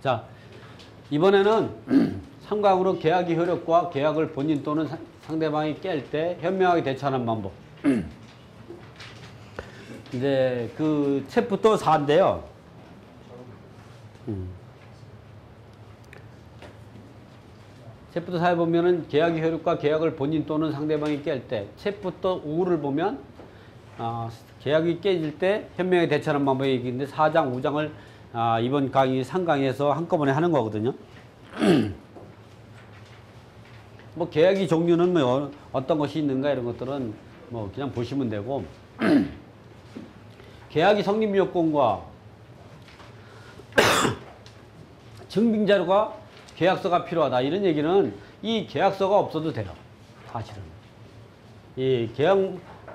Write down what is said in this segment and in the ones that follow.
자, 이번에는 3강으로 계약의 효력과 계약을 본인 또는 상대방이 깰 때 현명하게 대처하는 방법. 이제 그 챕부터 4인데요. 챕부터 4에 보면은 계약의 효력과 계약을 본인 또는 상대방이 깰 때, 챕부터 5를 보면 계약이 깨질 때 현명하게 대처하는 방법이 얘기인데 4장, 5장을 이번 강의 3강에서 한꺼번에 하는 거거든요. 뭐 계약의 종류는 뭐 어떤 것이 있는가 이런 것들은 뭐 그냥 보시면 되고 계약의 성립 요건과 증빙자료가 계약서가 필요하다 이런 얘기는 이 계약서가 없어도 돼요. 사실은 이 계약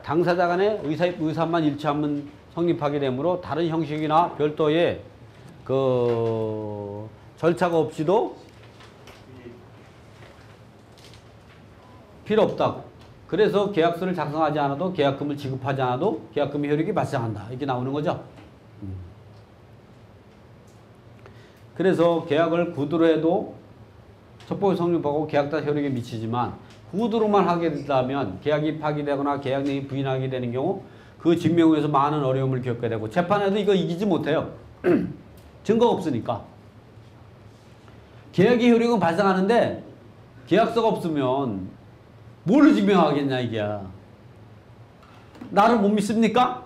당사자 간의 의사만 일치하면 성립하게 되므로 다른 형식이나 별도의 그 절차가 없이도 필요 없다고. 그래서 계약서를 작성하지 않아도 계약금을 지급하지 않아도 계약금의 효력이 발생한다. 이렇게 나오는 거죠. 그래서 계약을 구두로 해도 첩보에 성립하고 계약다 효력에 미치지만 구두로만 하게 된다면 계약이 파기되거나 계약 내용이 부인하게 되는 경우 그 증명에서 많은 어려움을 겪게 되고 재판에도 이거 이기지 못해요. 증거가 없으니까. 계약의 효력은 발생하는데 계약서가 없으면 뭘로 증명하겠냐 이게. 나를 못 믿습니까?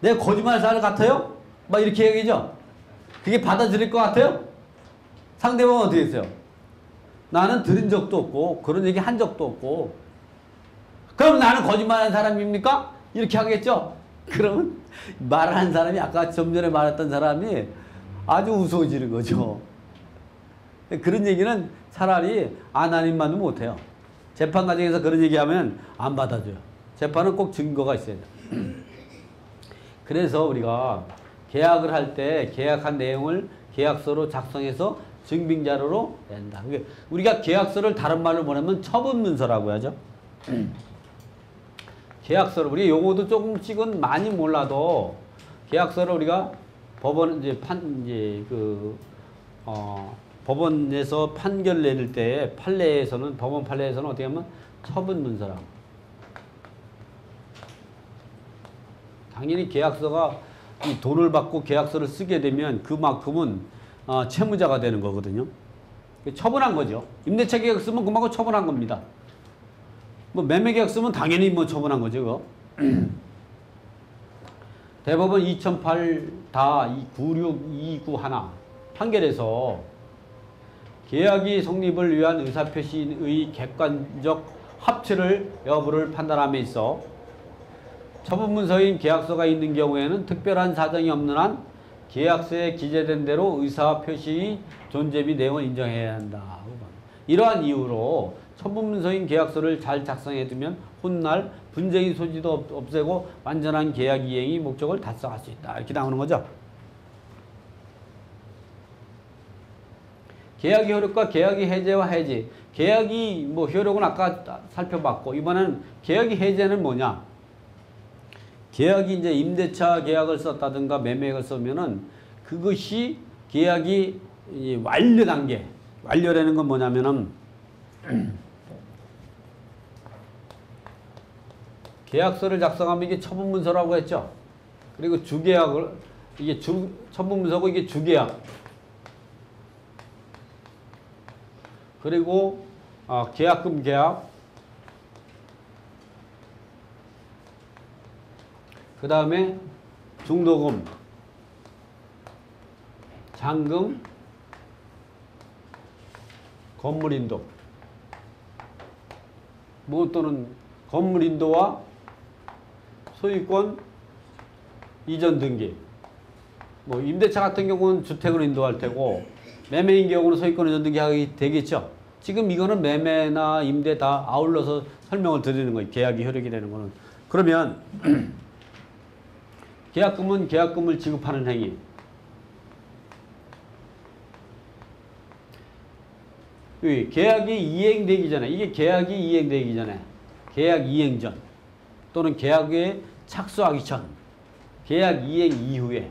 내가 거짓말 살 같아요? 막 이렇게 얘기죠. 그게 받아들일 것 같아요? 상대방은 어떻게 했어요? 나는 들은 적도 없고 그런 얘기 한 적도 없고 그럼 나는 거짓말하는 사람입니까? 이렇게 하겠죠? 그러면 말하는 사람이 아까 좀 전에 말했던 사람이 아주 우스워지는 거죠. 그런 얘기는 차라리 아나님만도 못해요. 재판 과정에서 그런 얘기하면 안 받아줘요. 재판은 꼭 증거가 있어야 돼요. 그래서 우리가 계약을 할 때 계약한 내용을 계약서로 작성해서 증빙자료로 낸다. 우리가 계약서를 다른 말로 보내면 처분문서라고 하죠. 계약서를 우리 용어도 조금씩은 많이 몰라도 계약서를 우리가 법원 법원에서 판결 내릴 때 판례에서는 법원 판례에서는 어떻게 하면 처분문서라고. 당연히 계약서가 이 돈을 받고 계약서를 쓰게 되면 그만큼은 채무자가 되는 거거든요. 처분한 거죠. 임대차 계약 쓰면 그만큼 처분한 겁니다. 뭐 매매 계약 쓰면 당연히 뭐 처분한 거죠. 대법원 2008-96291 판결에서 계약이 성립을 위한 의사표시의 객관적 합치를 여부를 판단함에 있어 처분문서인 계약서가 있는 경우에는 특별한 사정이 없는 한 계약서에 기재된 대로 의사표시의 존재 및 내용을 인정해야 한다. 이러한 이유로 처분문서인 계약서를 잘 작성해두면 훗날 분쟁의 소지도 없애고 완전한 계약 이행의 목적을 달성할 수 있다. 이렇게 나오는 거죠. 계약의 효력과 계약의 해제와 해지. 계약이 뭐 효력은 아까 살펴봤고 이번에는 계약의 해제는 뭐냐? 계약이 이제 임대차 계약을 썼다든가 매매계약을 쓰면은 그것이 계약이 완료 단계. 완료라는 건 뭐냐면은 계약서를 작성하면 이게 처분문서라고 했죠. 그리고 주계약을 이게 처분문서고 이게 주계약. 그리고 계약금 계약, 그 다음에 중도금, 잔금, 건물인도, 뭐 또는 건물인도와 소유권 이전 등기. 뭐 임대차 같은 경우는 주택을 인도할 테고 매매인 경우는 소유권 이전 등기하게 되겠죠. 지금 이거는 매매나 임대 다 아울러서 설명을 드리는 거예요. 계약이 효력이 되는 거는. 그러면 계약금은 계약금을 지급하는 행위. 계약이 이행되기 전에, 이게 계약이 이행되기 전에, 계약 이행 전 또는 계약에 착수하기 전, 계약 이행 이후에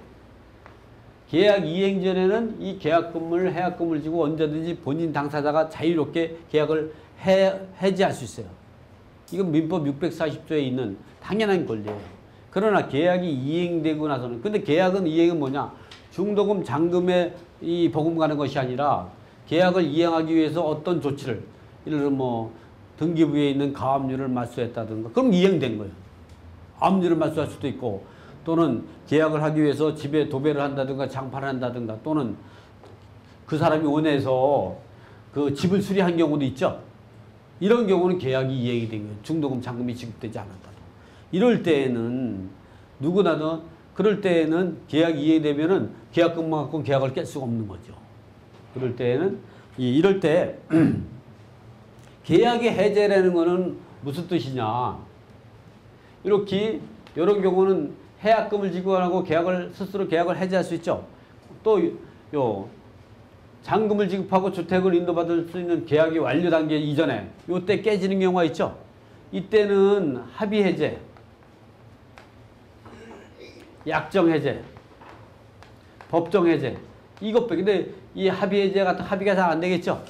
계약 이행 전에는 이 계약금을 해약금을 지고 언제든지 본인 당사자가 자유롭게 계약을 해지할 수 있어요. 이건 민법 640조에 있는 당연한 권리예요. 그러나 계약이 이행되고 나서는 근데 계약은 이행은 뭐냐? 중도금 잔금에 이 버금가는 것이 아니라 계약을 이행하기 위해서 어떤 조치를 예를 들어 뭐 등기부에 있는 가압류를 맞수했다든가 그럼 이행된 거예요. 압류를 맞수할 수도 있고 또는 계약을 하기 위해서 집에 도배를 한다든가 장판을 한다든가 또는 그 사람이 원해서 그 집을 수리한 경우도 있죠. 이런 경우는 계약이 이행이 된 거예요. 중도금 잔금이 지급되지 않았다도. 이럴 때에는 누구나도 그럴 때에는 계약이 이행되면은 계약금만 갖고 계약을 깰 수가 없는 거죠. 그럴 때에는 이럴 때 계약의 해제라는 거는 무슨 뜻이냐? 이렇게 이런 경우는 해약금을 지급하고 스스로 계약을 해제할 수 있죠. 또 요 잔금을 지급하고 주택을 인도받을 수 있는 계약이 완료 단계 이전에 요때 깨지는 경우가 있죠. 이때는 합의 해제, 약정 해제, 법정 해제 이것밖에. 근데 이 합의 해제 같은 합의가 잘 안 되겠죠.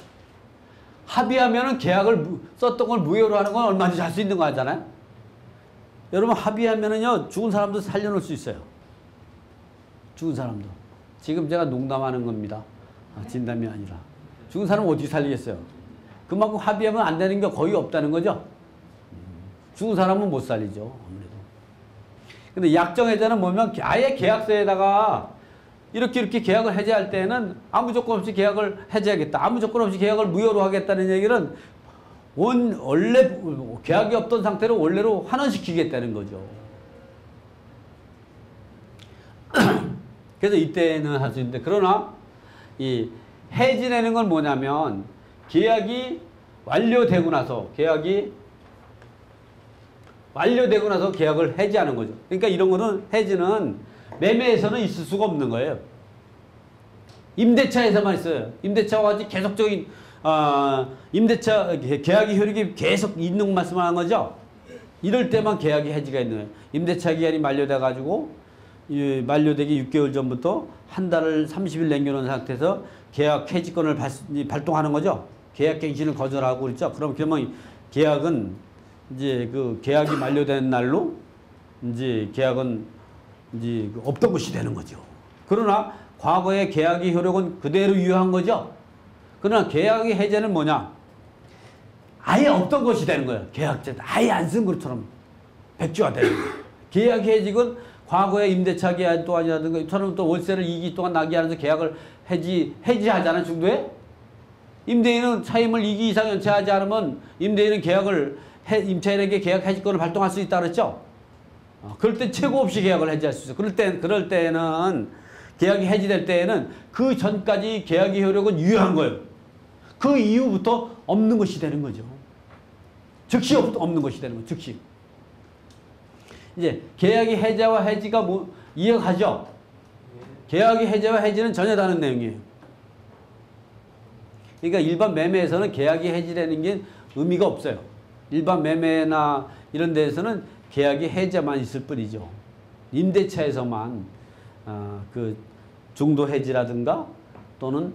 합의하면은 계약을 썼던 걸 무효로 하는 건 얼마든지 할 수 있는 거 아니잖아요. 여러분 합의하면은요 죽은 사람도 살려놓을 수 있어요. 죽은 사람도. 지금 제가 농담하는 겁니다. 진담이 아니라. 죽은 사람은 어떻게 살리겠어요? 그만큼 합의하면 안 되는 게 거의 없다는 거죠. 죽은 사람은 못 살리죠. 아무래도. 근데 약정해제는 뭐냐면 아예 계약서에다가 이렇게 계약을 해제할 때는 아무 조건 없이 계약을 해제하겠다. 아무 조건 없이 계약을 무효로 하겠다는 얘기는 원래 계약이 없던 상태로 원래로 환원시키겠다는 거죠. 그래서 이때는 할 수 있는데 그러나 이 해지라는 건 뭐냐면 계약이 완료되고 나서 계약을 해지하는 거죠. 그러니까 이런 거는 해지는 매매에서는 있을 수가 없는 거예요. 임대차에서만 있어요. 임대차와 같이 계속적인 임대차 계약이 효력이 계속 있는 말씀을 하는 거죠. 이럴 때만 계약이 해지가 있는 거예요. 임대차 기간이 만료돼 가지고 만료되기 6개월 전부터 한 달을 30일 남겨놓은 상태에서 계약 해지권을 발동하는 거죠. 계약 갱신을 거절하고 그랬죠. 그러면 계약은 이제 그 계약이 만료된 날로 이제 계약은 이제 없던 것이 되는 거죠. 그러나 과거의 계약의 효력은 그대로 유효한 거죠. 그러나 계약의 해제는 뭐냐? 아예 없던 것이 되는 거예요. 계약제 아예 안 쓴 것처럼 백지화 되는 거예요. 계약 해직은 과거의 임대차 계약 또한이라든가 이처럼 또 월세를 2기 동안 나게 하면서 계약을 해지하잖아요. 중도에. 임대인은 차임을 2기 이상 연체하지 않으면 임대인은 임차인에게 계약 해지권을 발동할 수 있다 그랬죠. 그럴 때 최고 없이 계약을 해지할 수 있어요. 그럴 때는 계약이 해지될 때에는 그 전까지 계약의 효력은 유효한 거예요. 그 이후부터 없는 것이 되는 거죠. 즉시 없는 것이 되는 거죠. 즉시. 이제 계약의 해제와 해지가 뭐 이해가죠? 계약의 해제와 해지는 전혀 다른 내용이에요. 그러니까 일반 매매에서는 계약이 해지되는 게 의미가 없어요. 일반 매매나 이런 데에서는 계약이 해제만 있을 뿐이죠. 임대차에서만 그 중도 해지라든가 또는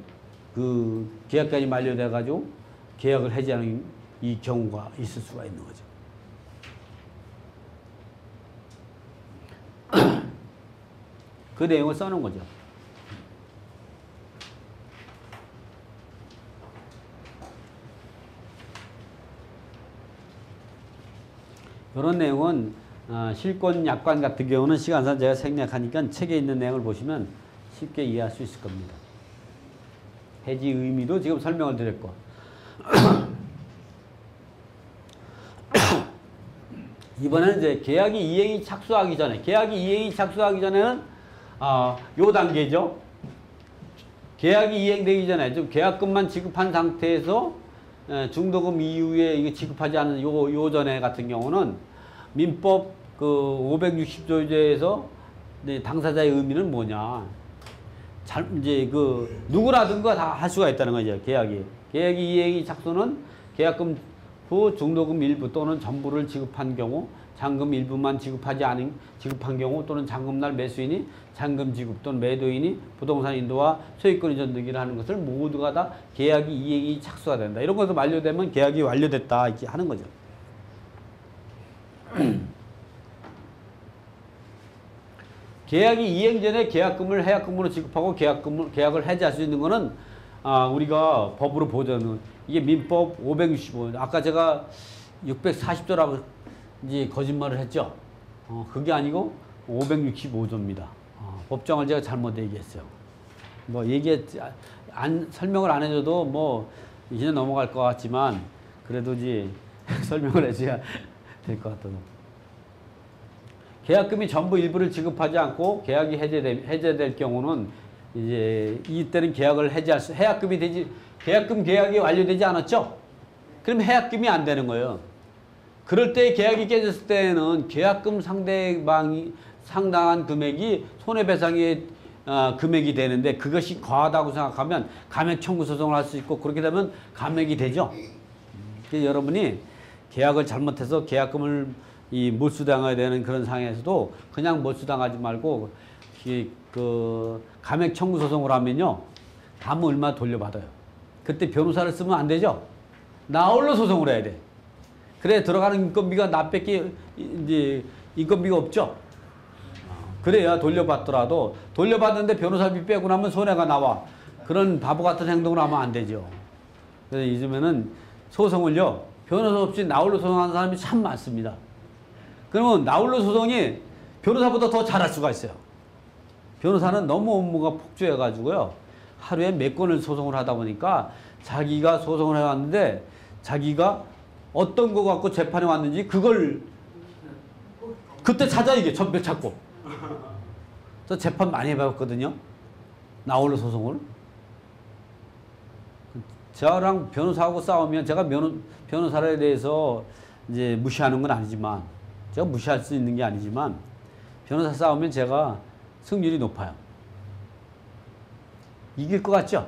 그 계약까지 만료돼 가지고 계약을 해지하는 이 경우가 있을 수가 있는 거죠. 그 내용을 써놓은 거죠. 이런 내용은 실권 약관 같은 경우는 시간상 제가 생략하니까 책에 있는 내용을 보시면 쉽게 이해할 수 있을 겁니다. 해지 의미도 지금 설명을 드렸고 이번에는 이제 계약이 이행이 착수하기 전에는 요 단계죠. 계약이 이행되기 전에 좀 계약금만 지급한 상태에서 중도금 이후에 이게 지급하지 않은 요 전에 같은 경우는 민법 그 560조에서 당사자의 의미는 뭐냐? 이제 그 누구라든가 다 할 수가 있다는 거죠. 계약이 이행이 착수는 계약금 후 중도금 일부 또는 전부를 지급한 경우, 잔금 일부만 지급한 경우 또는 잔금날 매수인이 잔금 지급 또는 매도인이 부동산 인도와 소유권 이전 등기를 하는 것을 모두가 다 계약이 이행이 착수가 된다. 이런 것도 완료되면 계약이 완료됐다 이렇게 하는 거죠. 계약이 이행 전에 계약금을 해약금으로 지급하고 계약을 해지할 수 있는 거는 우리가 법으로 보자는 이게 민법 565. 아까 제가 640조라고 이제 거짓말을 했죠. 그게 아니고 565조입니다. 법정을 제가 잘못 얘기했어요. 뭐 설명을 안 해줘도 뭐 이제 넘어갈 것 같지만 그래도 이제 설명을 해줘야 될 것 같아서. 계약금이 전부 일부를 지급하지 않고 계약이 해제될 경우는 이제 이때는 계약을 계약금 계약이 완료되지 않았죠? 그럼 해약금이 안 되는 거예요. 그럴 때 계약이 깨졌을 때는 계약금 상당한 금액이 손해배상의 금액이 되는데 그것이 과하다고 생각하면 감액 청구 소송을 할 수 있고 그렇게 되면 감액이 되죠. 여러분이 계약을 잘못해서 계약금을 몰수당해야 되는 그런 상황에서도 그냥 몰수당하지 말고 감액 청구 소송을 하면요. 다음 얼마 돌려받아요. 그때 변호사를 쓰면 안 되죠. 나 홀로 소송을 해야 돼. 그래 들어가는 인건비가 나밖에 이제 인건비가 없죠. 그래야 돌려받더라도 돌려받는데 변호사비 빼고 나면 손해가 나와. 그런 바보 같은 행동을 하면 안 되죠. 그래서 요즘에는 소송을요. 변호사 없이 나홀로 소송하는 사람이 참 많습니다. 그러면 나홀로 소송이 변호사보다 더 잘할 수가 있어요. 변호사는 너무 업무가 폭주해가지고요. 하루에 몇 건을 소송을 하다 보니까 자기가 소송을 해왔는데 자기가 어떤 거 갖고 재판에 왔는지 그걸 그때 찾아 이게 전배 찾고. 저 재판 많이 해봤거든요. 나홀로 소송을. 저랑 변호사하고 싸우면 제가 변호사에 대해서 이제 무시하는 건 아니지만 제가 무시할 수 있는 게 아니지만 변호사 싸우면 제가 승률이 높아요. 이길 것 같죠?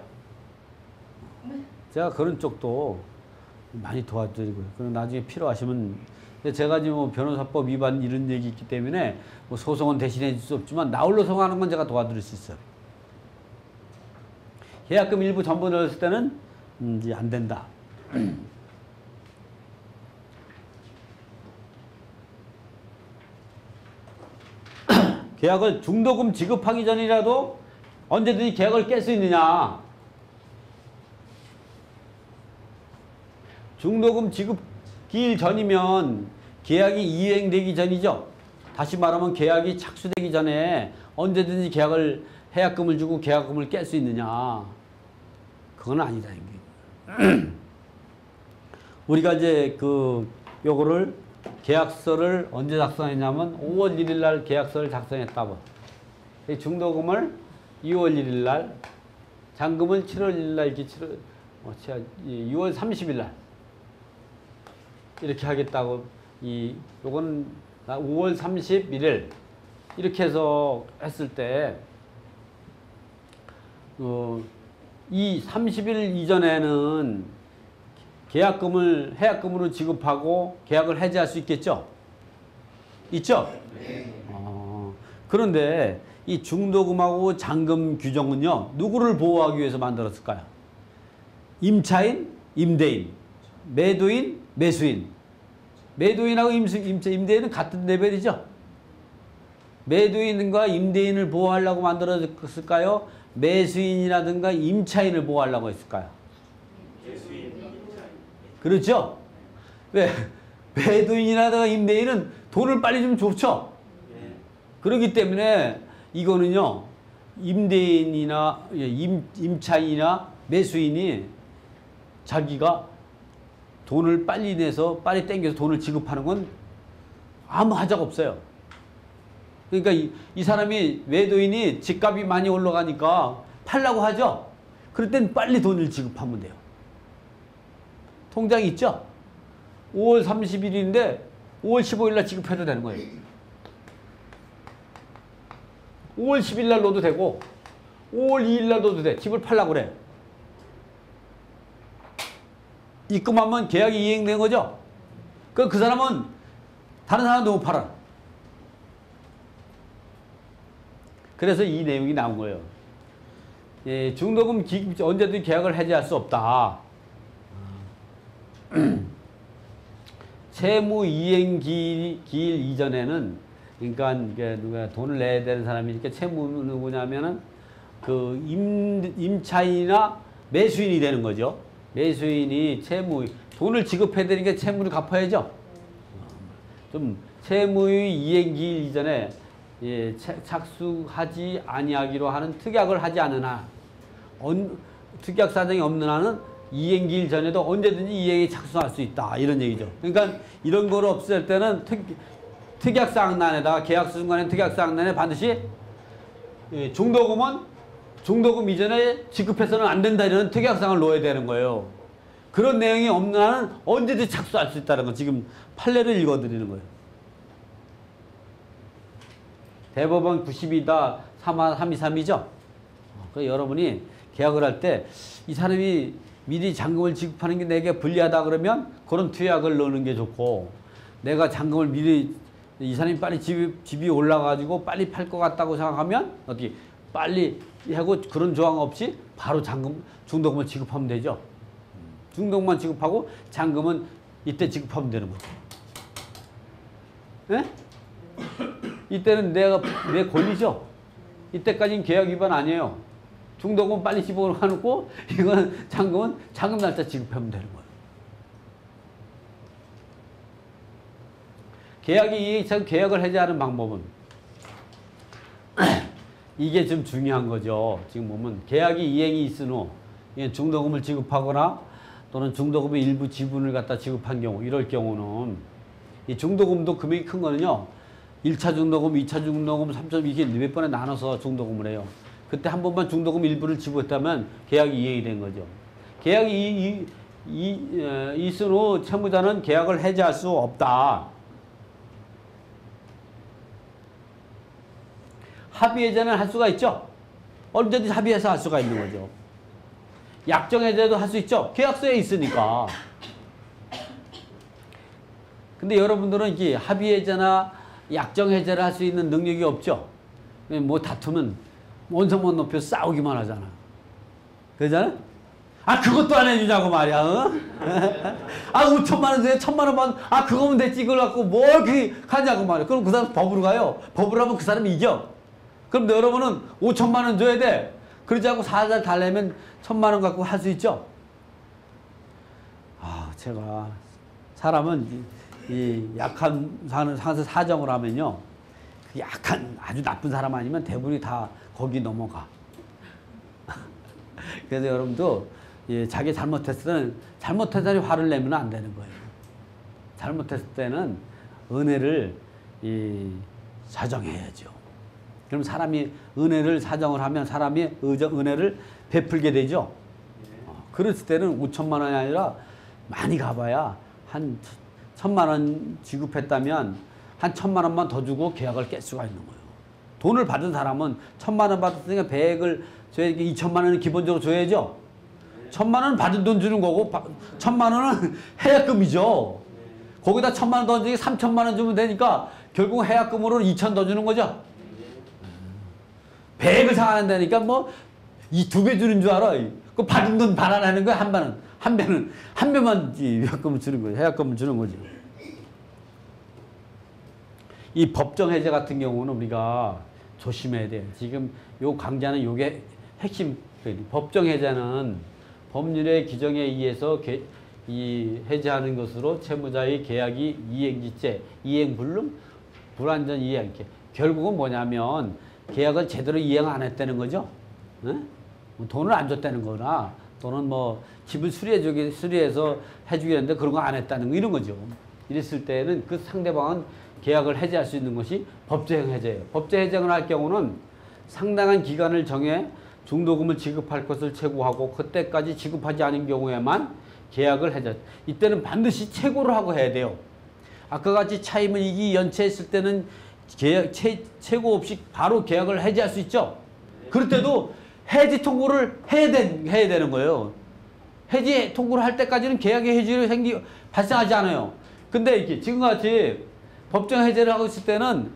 제가 그런 쪽도 많이 도와드리고요. 그럼 나중에 필요하시면 제가 지금 뭐 변호사법 위반 이런 얘기 있기 때문에 뭐 소송은 대신해 줄 수 없지만 나홀로 소송하는 건 제가 도와드릴 수 있어요. 계약금 일부 전부 넣었을 때는 이제 안 된다. 계약을 중도금 지급하기 전이라도 언제든지 계약을 깰 수 있느냐. 중도금 지급기일 전이면 계약이 이행되기 전이죠. 다시 말하면 계약이 착수되기 전에 언제든지 해약금을 주고 계약금을 깰 수 있느냐. 그건 아니다. 우리가 이제 요거를 계약서를 언제 작성했냐면 5월 1일 날 계약서를 작성했다고. 중도금을 2월 1일 날, 잔금을 7월 1일 날 이렇게 6월 30일 날 이렇게 하겠다고. 요거는 5월 31일 이렇게 해서 했을 때 이 30일 이전에는 해약금으로 지급하고 계약을 해지할 수 있겠죠? 있죠? 네. 그런데 이 중도금하고 잔금 규정은요, 누구를 보호하기 위해서 만들었을까요? 임차인, 임대인, 매도인, 매수인. 매도인하고 임대인은 같은 레벨이죠? 매도인과 임대인을 보호하려고 만들어졌을까요? 매수인이라든가 임차인을 보호하려고 했을까요? 그렇죠? 왜? 매도인이라든가 임대인은 돈을 빨리 좀 좋죠? 그렇기 때문에 이거는요, 임대인이나 임차인이나 매수인이 자기가 돈을 빨리 내서 빨리 땡겨서 돈을 지급하는 건 아무 하자가 없어요. 그러니까 이 사람이 매도인이 집값이 많이 올라가니까 팔라고 하죠? 그럴 땐 빨리 돈을 지급하면 돼요. 통장이 있죠? 5월 30일인데 5월 15일 날 지급해도 되는 거예요. 5월 10일 날 넣어도 되고 5월 2일 날 넣어도 돼. 집을 팔라고 그래. 입금하면 계약이 이행된 거죠. 그 사람은 다른 사람도 못 팔아. 그래서 이 내용이 나온 거예요. 예, 중도금 언제든 계약을 해지할 수 없다. 채무 이행 기일 이전에는, 그러니까 이게 누가 돈을 내야 되는 사람이니까 채무는 누구냐면은 그 임차인이나 매수인이 되는 거죠. 매수인이 돈을 지급해야 되니까 채무를 갚아야죠. 좀 채무의 이행 기일 이전에 예, 착수하지 아니하기로 하는 특약을 하지 않은 한, 특약 사정이 없는 한은 이행기일 전에도 언제든지 이행에 착수할 수 있다. 이런 얘기죠. 그러니까 이런 거를 없앨 때는 특약사항란에다가 계약서 중간에 특약사항란에 반드시 예, 중도금 이전에 지급해서는 안 된다. 이런 특약사항을 넣어야 되는 거예요. 그런 내용이 없는 한은 언제든지 착수할 수 있다는 거 지금 판례를 읽어드리는 거예요. 대법원 92-323이죠. 여러분이 계약을 할 때 이 사람이 미리 잔금을 지급하는 게 내게 불리하다 그러면 그런 투약을 넣는 게 좋고, 내가 잔금을 미리 이 사람이 빨리 집이 올라가지고 빨리 팔 것 같다고 생각하면 어떻게 빨리 하고 그런 조항 없이 바로 중도금을 지급하면 되죠. 중도금만 지급하고 잔금은 이때 지급하면 되는 거죠. 네? 이때는 내 권리죠. 이때까지는 계약 위반 아니에요. 중도금 빨리 집어넣고 이거는 잔금은 잔금 날짜 지급하면 되는 거예요. 계약을 해지하는 방법은 이게 좀 중요한 거죠. 지금 보면 계약이 이행이 있은 후 중도금을 지급하거나 또는 중도금의 일부 지분을 갖다 지급한 경우, 이럴 경우는 이 중도금도 금액이 큰 거는요. 1차 중도금, 2차 중도금, 3차 이게 몇 번에 나눠서 중도금을 해요. 그때 한 번만 중도금 일부를 지불했다면 계약이 이행이 된 거죠. 계약이 있은 후 채무자는 계약을 해지할 수 없다. 합의해제는 할 수가 있죠. 언제든지 합의해서 할 수가 있는 거죠. 약정해제도 할 수 있죠. 계약서에 있으니까. 근데 여러분들은 이게 합의해제나 약정해제를 할 수 있는 능력이 없죠. 뭐 다투면 원성만 높여서 싸우기만 하잖아. 그러잖아? 그것도 안 해주냐고 말이야. 어? 5천만 원 돼. 1,000만 원 받. 그거면 됐지. 이걸 갖고 뭘 그렇게 하냐고 말이야. 그럼 그 사람 법으로 가요. 법으로 하면 그 사람이 이겨. 그럼 여러분은 5천만 원 줘야 돼. 그러지 않고 살살 달래면 1,000만 원 갖고 할 수 있죠. 제가 사람은 이 약한 상황에서 사정을 하면요. 그 약한 아주 나쁜 사람 아니면 대부분이 다 거기 넘어가. 그래서 여러분도 자기 잘못했을 때는 화를 내면 안 되는 거예요. 잘못했을 때는 은혜를 사정해야죠. 그럼 사람이 은혜를 사정을 하면 사람이 은혜를 베풀게 되죠. 그랬을 때는 5천만 원이 아니라 많이 가봐야 한 1,000만 원 지급했다면 한 1,000만 원만 더 주고 계약을 깰 수가 있는 거예요. 돈을 받은 사람은 1,000만 원 받았으니까 100을 줘야 2천만 원은 기본적으로 줘야죠. 1,000만 원은 받은 돈 주는 거고 1,000만 원은 해약금이죠. 거기다 1,000만 원 더 주니 3,000만 원 주면 되니까 결국 해약금으로 2천 더 주는 거죠. 100을 상환한다니까 뭐 이 2배 주는 줄 알아. 그 받은 돈 반환하는 거야. 한 배만 해약금을 주는 거예요. 해약금을 주는 거지. 이 법정 해제 같은 경우는 우리가 조심해야 돼요. 지금 요 강좌는 요게 핵심. 법정 해제는 법률의 규정에 의해서 해제하는 것으로 채무자의 계약이 이행지체, 이행불능, 불완전 이행. 결국은 뭐냐면 계약을 제대로 이행 안 했다는 거죠. 네? 돈을 안 줬다는 거나 또는 뭐 집을 수리해서 해주겠는데 그런 거 안 했다는 거 이런 거죠. 이랬을 때는 그 상대방은 계약을 해제할 수 있는 것이 법정 해제예요. 법정 해제를 할 경우는 상당한 기간을 정해 중도금을 지급할 것을 최고하고 그때까지 지급하지 않은 경우에만 계약을 해제. 이때는 반드시 최고를 하고 해야 돼요. 아까 같이 차임을 이기 연체했을 때는 최고 없이 바로 계약을 해제할 수 있죠. 그럴 때도 해지 통보를 해야 되는 거예요. 해지 통보를 할 때까지는 계약의 해지로 발생하지 않아요. 근데 이렇게 지금같이 법정 해제를 하고 있을 때는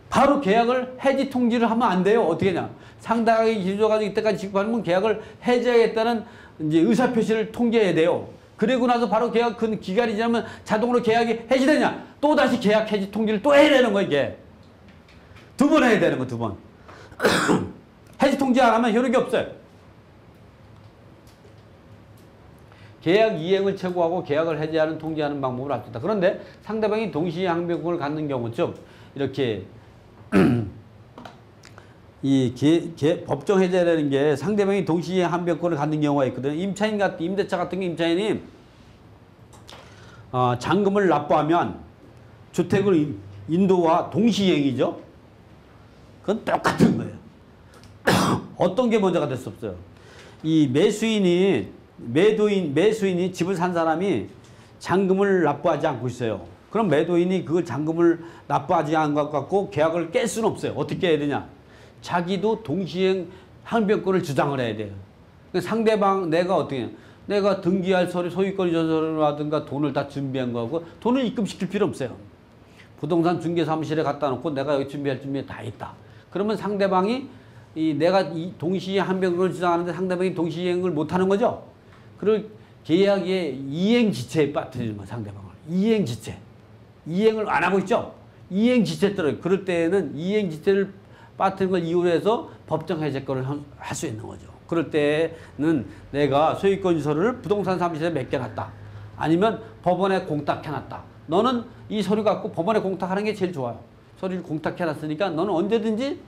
바로 계약을 해지 통지를 하면 안 돼요. 어떻게 하냐. 상당하게 기술가지고 이때까지 지급하면 계약을 해제하겠다는 이제 의사표시를 통지해야 돼요. 그리고 나서 바로 계약 그 기간이 지나면 자동으로 계약이 해지되냐. 또 다시 계약 해지 통지를 또 해야 되는 거야, 이게. 두 번 해야 되는 거, 두 번. 해지 통지 안 하면 효력이 없어요. 계약 이행을 최고하고 계약을 해지하는 통지하는 방법을 할 수 있다. 그런데 상대방이 동시에 항변권을 갖는 경우쯤 이렇게 법정 해제라는 게 상대방이 동시에 항변권을 갖는 경우가 있거든요. 임대차 같은 게 임차인이 잔금을 납부하면 주택을 인도와 동시이행이죠. 그건 똑같은 거예요. 어떤 게 먼저가 될 수 없어요. 이 매수인이 집을 산 사람이 잔금을 납부하지 않고 있어요. 그럼 매도인이 그걸 잔금을 납부하지 않은 것 같고 계약을 깰 수는 없어요. 어떻게 해야 되냐? 자기도 동시행 항변권을 주장을 해야 돼요. 상대방 내가 어떻게 내가 등기할 서류, 소유권 이전서류라든가 돈을 다 준비한 거하고 돈을 입금시킬 필요 없어요. 부동산 중개 사무실에 갖다 놓고 내가 여기 준비 다 있다. 그러면 상대방이 내가 동시에 항변권을 주장하는데 상대방이 동시행을 못 하는 거죠. 그걸 계약의 이행지체에 빠뜨리는 거야, 상대방을. 이행지체. 이행을 안 하고 있죠? 이행지체 떨어져. 그럴 때에는 이행지체를 빠뜨린 걸 이유로 해서 법정 해제권을 할 수 있는 거죠. 그럴 때는 내가 소유권 서류를 부동산 사무실에 맡겨놨다. 아니면 법원에 공탁해놨다. 너는 이 서류 갖고 법원에 공탁하는 게 제일 좋아요. 서류를 공탁해놨으니까 너는 언제든지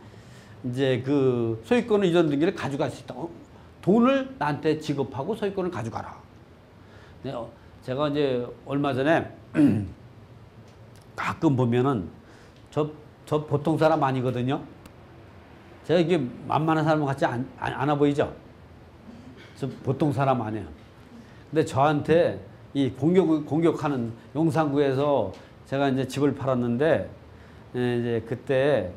이제 그 소유권을 이전 등기를 가져갈 수 있다. 돈을 나한테 지급하고 소유권을 가져가라. 네, 제가 이제 얼마 전에 가끔 보면은 저 보통 사람 아니거든요. 제가 이게 만만한 사람 같지 않아 보이죠? 저 보통 사람 아니에요. 근데 저한테 이 공격하는 용산구에서 제가 이제 집을 팔았는데 이제 그때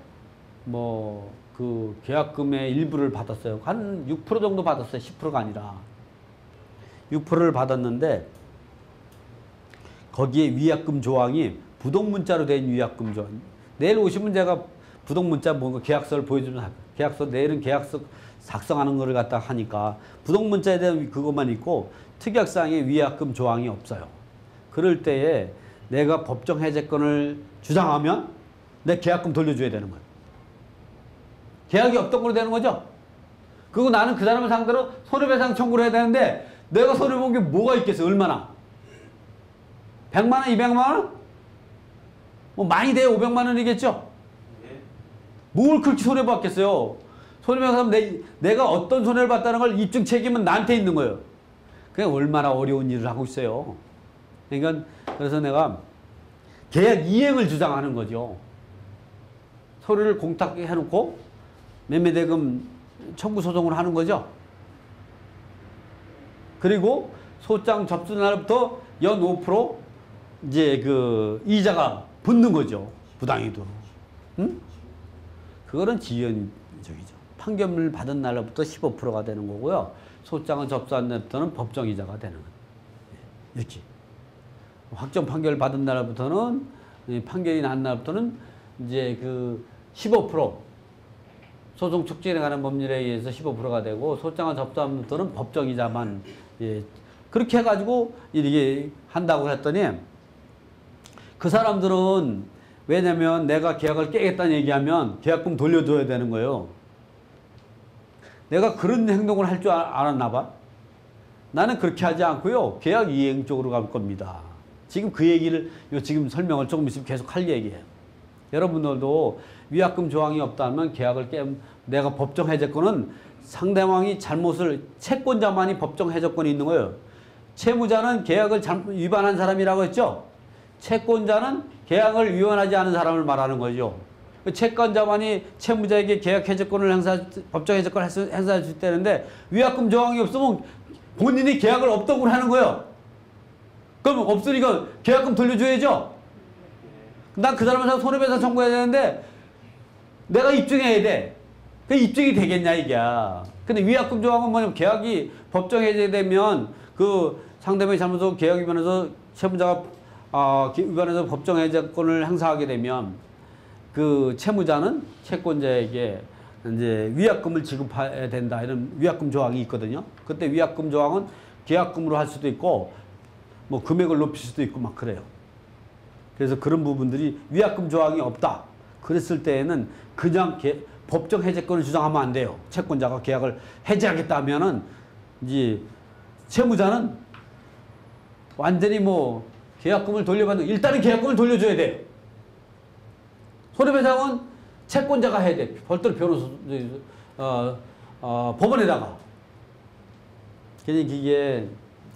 뭐 그 계약금의 일부를 받았어요. 한 6% 정도 받았어요. 10%가 아니라. 6%를 받았는데 거기에 위약금 조항이 부동문자로 된 위약금 조항. 내일 오시면 제가 부동문자 뭔가 계약서를 보여주면 계약서 내일은 계약서 작성하는 거를 갖다 하니까 부동문자에 대한 그것만 있고 특약사항에 위약금 조항이 없어요. 그럴 때에 내가 법정 해제권을 주장하면 내 계약금 돌려줘야 되는 거예요. 계약이 없던 걸로 되는 거죠. 그리고 나는 그 사람을 상대로 손해배상 청구를 해야 되는데 내가 손해본 게 뭐가 있겠어요? 얼마나? 100만 원, 200만 원? 뭐 많이 돼야 500만 원이겠죠? 뭘 그렇게 손해봤겠어요? 손해배상 내가 어떤 손해를 봤다는 걸 입증 책임은 나한테 있는 거예요. 그게 얼마나 어려운 일을 하고 있어요. 그러니까 그래서 내가 계약 이행을 주장하는 거죠. 서류를 공탁해놓고 매매대금 청구 소송을 하는 거죠. 그리고 소장 접수 날부터 연 5% 이제 그 이자가 붙는 거죠. 부당이도로. 응? 그거는 지연적이죠. 판결을 받은 날부터 15%가 되는 거고요. 소장을 접수한 날부터는 법정이자가 되는 거예요. 이렇게. 확정 판결을 받은 날부터는 판결이 난 날부터는 이제 그 15% 소송 촉진에 관한 법률에 의해서 15%가 되고 소장을 접수한 날부터는 법정이자만 그렇게 해가지고 이렇게 한다고 했더니 그 사람들은 왜냐면 내가 계약을 깨겠다는 얘기하면 계약금 돌려줘야 되는 거예요. 내가 그런 행동을 할 줄 알았나 봐. 나는 그렇게 하지 않고요. 계약 이행 쪽으로 갈 겁니다. 지금 그 얘기를 지금 설명을 조금 있으면 계속 할 얘기예요. 여러분들도 위약금 조항이 없다면 계약을 내가 법정 해제권은 상대방이 잘못을 채권자만이 법정 해제권이 있는 거예요. 채무자는 계약을 위반한 사람이라고 했죠. 채권자는 계약을 위반하지 않은 사람을 말하는 거죠. 채권자만이 채무자에게 계약 해제권을 법정 해제권을 행사할 수 있다는데 위약금 조항이 없으면 본인이 계약을 없다고 하는 거예요. 그럼 없으니까 계약금 돌려줘야죠. 난 그 사람한테 손해배상 청구해야 되는데 내가 입증해야 돼. 그 입증이 되겠냐 이게. 근데 위약금 조항은 뭐냐면 계약이 법정 해제되면 그 상대방이 잘못해서 계약 위반해서 채무자가 위반해서 법정 해제권을 행사하게 되면 그 채무자는 채권자에게 이제 위약금을 지급해야 된다 이런 위약금 조항이 있거든요. 그때 위약금 조항은 계약금으로 할 수도 있고 뭐 금액을 높일 수도 있고 막 그래요. 그래서 그런 부분들이 위약금 조항이 없다. 그랬을 때에는 그냥 법정 해제권을 주장하면 안 돼요. 채권자가 계약을 해제하겠다 하면은 이제 채무자는 완전히 뭐 계약금을 돌려받는, 일단은 계약금을 돌려줘야 돼요. 손해배상은 채권자가 해야 돼. 별도로 변호사, 법원에다가. 그러니까 이게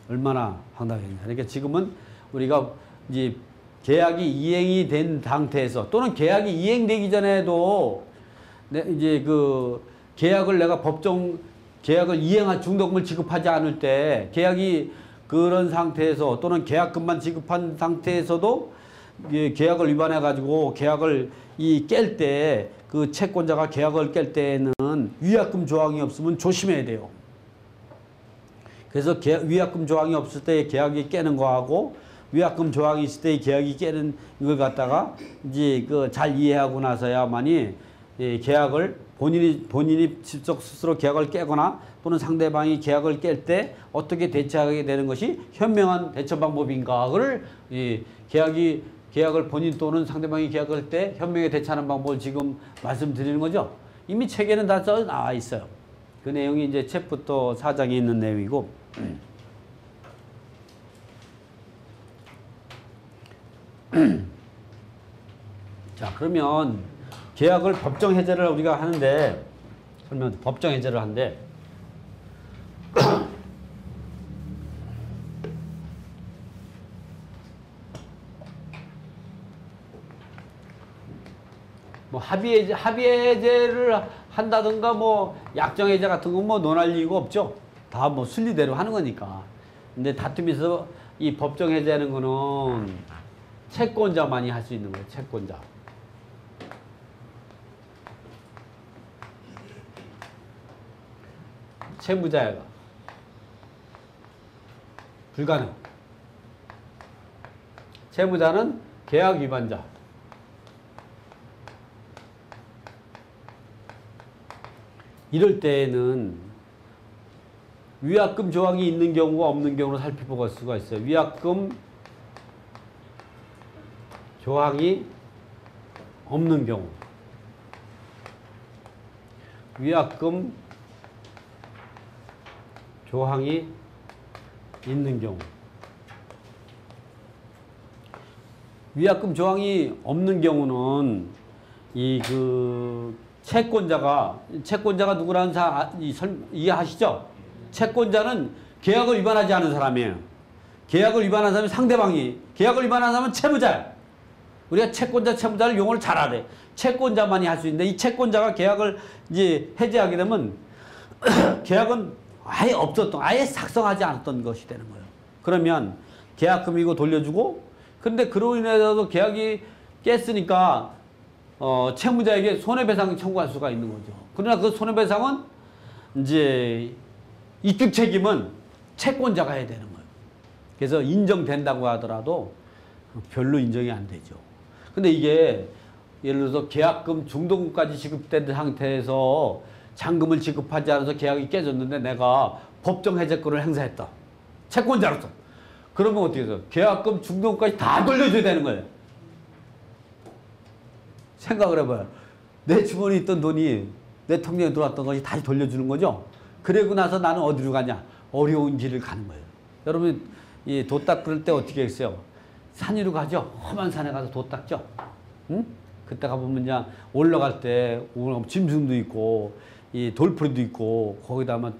얼마나 황당했냐. 그러니까 지금은 우리가 이제 계약이 이행이 된 상태에서 또는 계약이 이행되기 전에도 이제 그 계약을 내가 계약을 이행한 중도금을 지급하지 않을 때 계약이 그런 상태에서 또는 계약금만 지급한 상태에서도 계약을 위반해 가지고 계약을 깰 때 그 채권자가 계약을 깰 때에는 위약금 조항이 없으면 조심해야 돼요. 그래서 위약금 조항이 없을 때 계약이 깨는 거하고 위약금 조항이 있을 때 계약이 깨는 이걸 갖다가 이제 그 잘 이해하고 나서야만이 계약을 본인이 직접 스스로 계약을 깨거나 또는 상대방이 계약을 깰 때 어떻게 대처하게 되는 것이 현명한 대처 방법인가를 계약을 본인 또는 상대방이 계약할 때 현명하게 대처하는 방법을 지금 말씀드리는 거죠. 이미 책에는 다 써 나와 있어요. 그 내용이 이제 챕터 4장에 있는 내용이고. 자, 그러면 계약을 법정 해제를 우리가 하는데, 그러면 법정 해제를 하는데, 뭐 합의해제를 한다든가 뭐 약정해제 같은 거 뭐 논할 이유가 없죠. 다 뭐 순리대로 하는 거니까. 근데 다툼에서 이 법정해제하는 거는 채권자만이 할 수 있는 거예요. 채권자. 채무자가 불가능. 채무자는 계약 위반자. 이럴 때에는 위약금 조항이 있는 경우가 없는 경우로 살펴볼 수가 있어요. 위약금 조항이 없는 경우. 위약금 조항이 있는 경우. 위약금 조항이 없는 경우는 채권자가 누구라는 이해하시죠? 채권자는 계약을 위반하지 않은 사람이에요. 계약을 위반한 사람이 상대방이, 계약을 위반한 사람은 채무자예요. 우리가 채무자를 용어를 잘 알아요. 채권자만이 할 수 있는데 이 채권자가 계약을 이제 해제하게 되면 계약은 아예 작성하지 않았던 것이 되는 거예요. 그러면 계약금이고 돌려주고, 근데 그로 인해서 계약이 깼으니까 채무자에게 손해배상을 청구할 수가 있는 거죠. 그러나 그 손해배상은 이제 이득 책임은 채권자가 해야 되는 거예요. 그래서 인정된다고 하더라도 별로 인정이 안 되죠. 근데 이게 예를 들어서 계약금 중도금까지 지급된 상태에서 잔금을 지급하지 않아서 계약이 깨졌는데 내가 법정 해제권을 행사했다. 채권자로서. 그러면 어떻게 해서 계약금 중도금까지 다 돌려줘야 되는 거예요. 생각을 해봐요. 내 주머니에 있던 돈이 내 통장에 들어왔던 것이 다시 돌려주는 거죠. 그러고 나서 나는 어디로 가냐? 어려운 길을 가는 거예요. 여러분 이 도 닦을 때 어떻게 했어요? 산 위로 가죠. 험한 산에 가서 도 닦죠. 응? 그때 가보면 그냥 올라갈 때 짐승도 있고 이 돌풀이도 있고 거기다가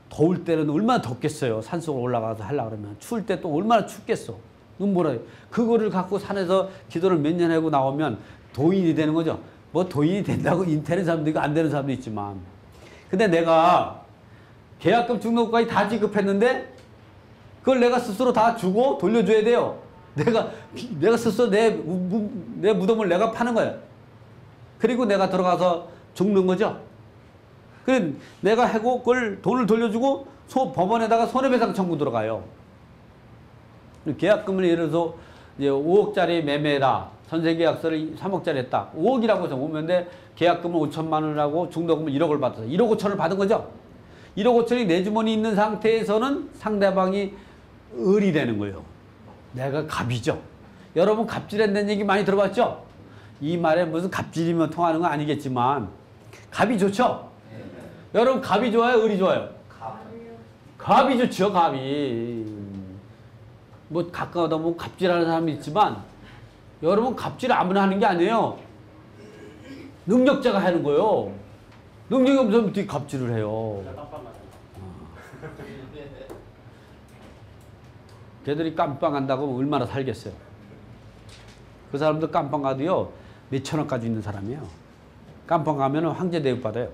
더울 때는 얼마나 덥겠어요. 산속으로 올라가서 하려고 그러면. 추울 때 또 얼마나 춥겠어. 눈보라요. 그거를 갖고 산에서 기도를 몇 년 하고 나오면 도인이 되는 거죠. 뭐 도인이 된다고 되는 사람도 있고 안 되는 사람도 있지만. 근데 내가 계약금 중도금까지 다 지급했는데 그걸 내가 스스로 다 주고 돌려줘야 돼요. 내가 스스로 내 무덤을 내가 파는 거예요. 그리고 내가 들어가서 죽는 거죠. 그래 내가 해고 그걸 돈을 돌려주고 법원에다가 손해배상 청구 들어가요. 계약금을 예를 들어서 이제 5억짜리 매매라 전세계약서를 3억짜리 했다. 5억이라고 해서 오면 돼. 계약금을 5천만 원을 하고 중도금을 1억을 받아서 1억 5천을 받은 거죠. 1억 5천이 내 주머니 있는 상태에서는 상대방이 을이 되는 거예요. 내가 갑이죠. 여러분 갑질한다는 얘기 많이 들어봤죠? 이 말에 무슨 갑질이면 통하는 건 아니겠지만 갑이 좋죠? 여러분 갑이 좋아요? 을이 좋아요? 갑이 좋죠. 갑이. 뭐 가까우다 보면 갑질하는 사람이 있지만 여러분 갑질 아무나 하는 게 아니에요. 능력자가 하는 거예요. 능력이 없으면 어떻게 갑질을 해요. 걔들이 깜빵 간다고 얼마나 살겠어요. 그 사람들 깜빵 가도요 몇천 원까지 있는 사람이에요. 깜빵 가면 황제 대접 받아요.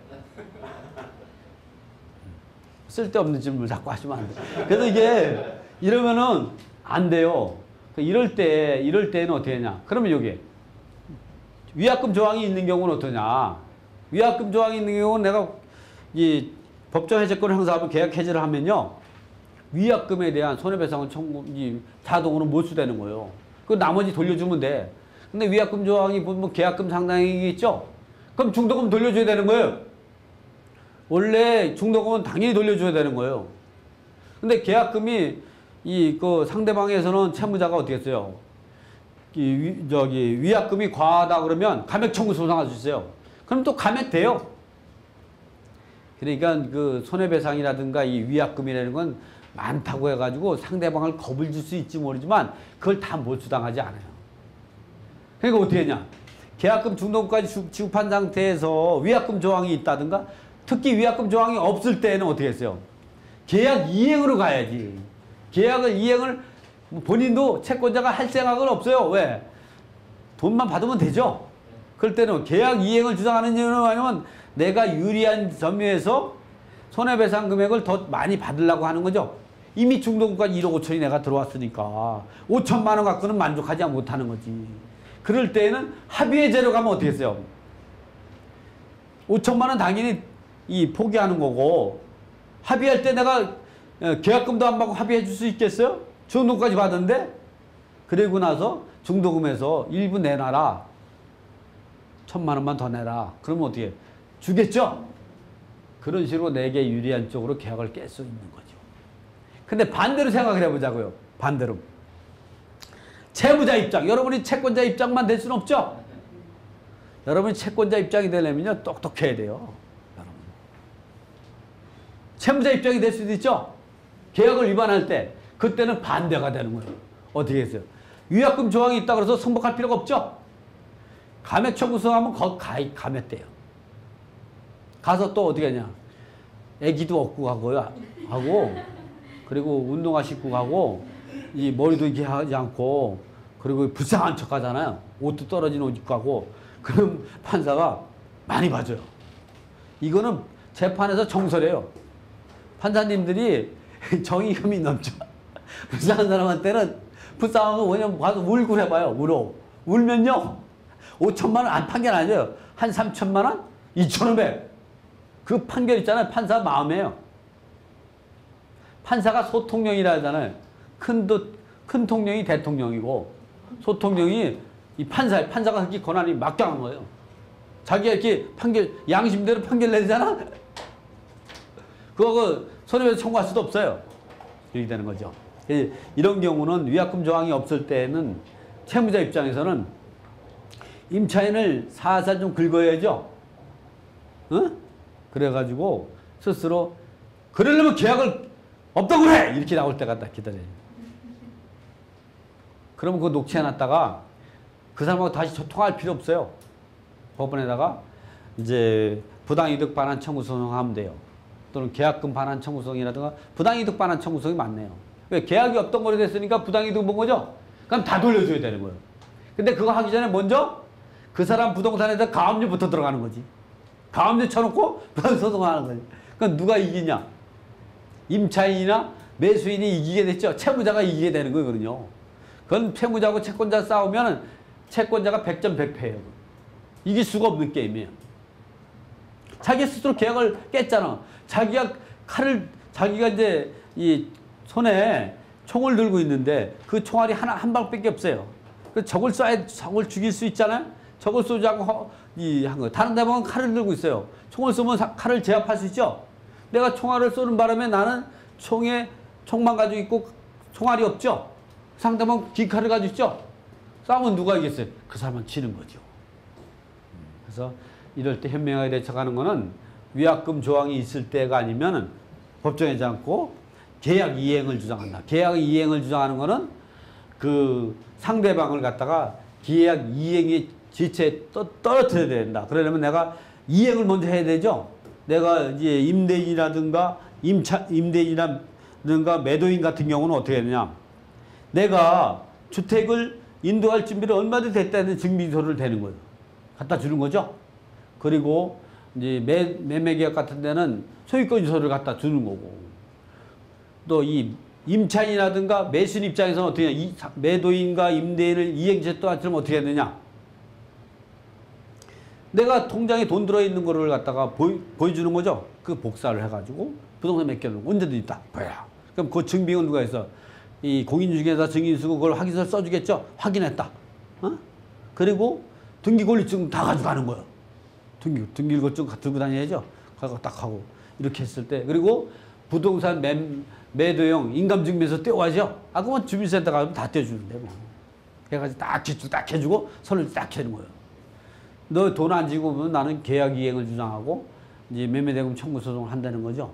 쓸데없는 질문을 자꾸 하시면 안 돼요. 그래서 이게 이러면은 안 돼요. 이럴 때는 어떻게 하냐. 그러면 여기 위약금 조항이 있는 경우는 어떠냐. 위약금 조항이 있는 경우는 내가 이 법정 해제권을 행사하면 계약 해지를 하면요. 위약금에 대한 손해배상은 자동으로 몰수되는 거예요. 그 나머지 돌려주면 돼. 근데 위약금 조항이 뭐 계약금 상당액이 있죠? 그럼 중도금 돌려줘야 되는 거예요. 원래 중도금은 당연히 돌려줘야 되는 거예요. 근데 계약금이 그 상대방에서는 채무자가 어떻게 했어요? 위약금이 과하다 그러면 감액 청구 소송할 수 있어요. 그럼 또 감액돼요. 그러니까 그 손해배상이라든가 이 위약금이라는 건 많다고 해가지고 상대방을 겁을 줄 수 있지 모르지만 그걸 다 몰수당하지 않아요. 그러니까 어떻게 했냐. 계약금 중도금까지 지급한 상태에서 위약금 조항이 있다든가 특히 위약금 조항이 없을 때는 어떻게 했어요? 계약 이행으로 가야지. 계약을 이행을 본인도 채권자가 할 생각은 없어요. 왜? 돈만 받으면 되죠. 그럴 때는 계약 이행을 주장하는 이유는 뭐냐면 내가 유리한 점유에서 손해배상 금액을 더 많이 받으려고 하는 거죠. 이미 중도금까지 1억 5천이 내가 들어왔으니까 5천만 원 갖고는 만족하지 못하는 거지. 그럴 때에는 합의해제로 가면 어떻게 했어요? 5천만 원 당연히 포기하는 거고 합의할 때 내가 계약금도 안 받고 합의해 줄 수 있겠어요? 중도금까지 받았는데 그리고 나서 중도금에서 일부 내놔라. 1,000만 원만 더 내라. 그러면 어떻게 해? 주겠죠? 그런 식으로 내게 유리한 쪽으로 계약을 깰 수 있는 거죠. 근데 반대로 생각을 해보자고요. 반대로. 채무자 입장. 여러분이 채권자 입장만 될 수는 없죠? 여러분이 채권자 입장이 되려면요. 똑똑해야 돼요. 여러분. 채무자 입장이 될 수도 있죠? 계약을 위반할 때 그때는 반대가 되는 거예요. 어떻게 했어요? 위약금 조항이 있다 그래서 승복할 필요가 없죠? 감액 청구 소송하면 감액돼요. 가서 또 어떻게 하냐. 애기도 업고 하고 그리고 운동화 신고 가고 이 머리도 이렇게 하지 않고 그리고 불쌍한 척 하잖아요. 옷도 떨어진 옷 입고 하고 그럼 판사가 많이 봐줘요. 이거는 재판에서 정설이에요. 판사님들이 정의감이 넘쳐. 불쌍한 사람한테는 불쌍한 거 뭐냐면 가서 울고 해봐요. 울면요. 5천만 원 안 판결 안 줘요. 한 3천만 원? 2,500. 그 판결 있잖아요. 판사 마음이에요. 판사가 소통령이라 하잖아요. 큰 통령이 대통령이고 소통령이 이 판사가 그렇게 권한이 막강한 거예요. 자기가 이렇게 양심대로 판결 내잖아. 그거 손해배상 청구할 수도 없어요. 이렇게 되는 거죠. 이런 경우는 위약금 조항이 없을 때는 채무자 입장에서는 임차인을 살살 좀 긁어야죠. 어? 그래가지고 스스로 그러려면 계약을 없다고 해! 이렇게 나올 때가 딱 기다려요. 그러면 그거 녹취해놨다가 그 사람하고 다시 소통할 필요 없어요. 법원에다가 이제 부당이득 반환 청구 소송하면 돼요. 또는 계약금 반환 청구 소송이라든가 부당이득 반환 청구 소송이 많네요. 왜? 계약이 없던 거로 됐으니까 부당이득 본 거죠? 그럼 다 돌려줘야 되는 거예요. 근데 그거 하기 전에 먼저 그 사람 부동산에다 가압류부터 들어가는 거지. 가압류 쳐놓고 부당소송하는 거지. 그럼 누가 이기냐? 임차인이나 매수인이 이기게 됐죠. 채무자가 이기게 되는 거거든요. 그건 채무자하고 채권자 싸우면 채권자가 100점 100패예요. 이길 수가 없는 게임이에요. 자기 스스로 계약을 깼잖아. 자기가 이제 이 손에 총을 들고 있는데 그 총알이 한 방밖에 없어요. 그 적을 죽일 수 있잖아요. 적을 쏘지 않고 한 거. 다른 대방은 칼을 들고 있어요. 총을 쏘면 칼을 제압할 수 있죠. 내가 총알을 쏘는 바람에 나는 총만 가지고 있고 총알이 없죠. 상대방은 기칼을 가지고 있죠. 싸우면 누가 이겼어요? 그 사람은 지는 거죠. 그래서 이럴 때 현명하게 대처하는 거는 위약금 조항이 있을 때가 아니면은 법정하지 않고 계약 이행을 주장한다. 계약 이행을 주장하는 거는 그 상대방을 갖다가 계약 이행의 지체에 떨어뜨려야 된다. 그러려면 내가 이행을 먼저 해야 되죠. 내가 이제 임대인이라든가 매도인 같은 경우는 어떻게 되느냐. 내가 주택을 인도할 준비를 얼마든지 됐다는 증빙서를 대는 거예요. 갖다 주는 거죠. 그리고 이제 매매계약 같은 데는 소유권서를 갖다 주는 거고. 또 이 임차인이라든가 매수인 입장에서는 어떻게 하냐. 매도인과 임대인을 이행제 또 하려면 어떻게 해야 되냐. 내가 통장에 돈 들어있는 거를 갖다가 보여주는 거죠. 그 복사를 해가지고 부동산 맡겨놓고 언제든 있다. 뭐야. 그럼 그 증빙은 누가 했어? 이 공인중개사 증인수고 그걸 확인서를 써주겠죠. 확인했다. 어? 그리고 등기권리증 다 가져가는 거예요. 등기권리증 들고 다녀야죠. 그거 딱 하고 이렇게 했을 때 그리고 부동산 매도용 인감증명서 떼어와죠. 그러면 주민센터 가면 다 떼어주는데 뭐. 그래가지고 딱 기출 딱 해주고 선을 딱 해는 거예요. 너 돈 안 지고 보면 나는 계약 이행을 주장하고 이제 매매대금 청구 소송을 한다는 거죠.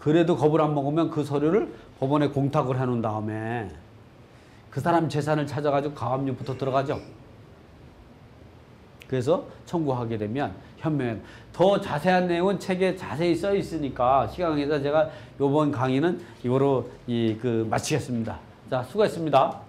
그래도 겁을 안 먹으면 그 서류를 법원에 공탁을 해놓은 다음에 그 사람 재산을 찾아가지고 가압류부터 들어가죠. 그래서 청구하게 되면 현명한 더 자세한 내용은 책에 자세히 써 있으니까 시간 관계상 제가 이번 강의는 이거로 마치겠습니다. 자, 수고했습니다.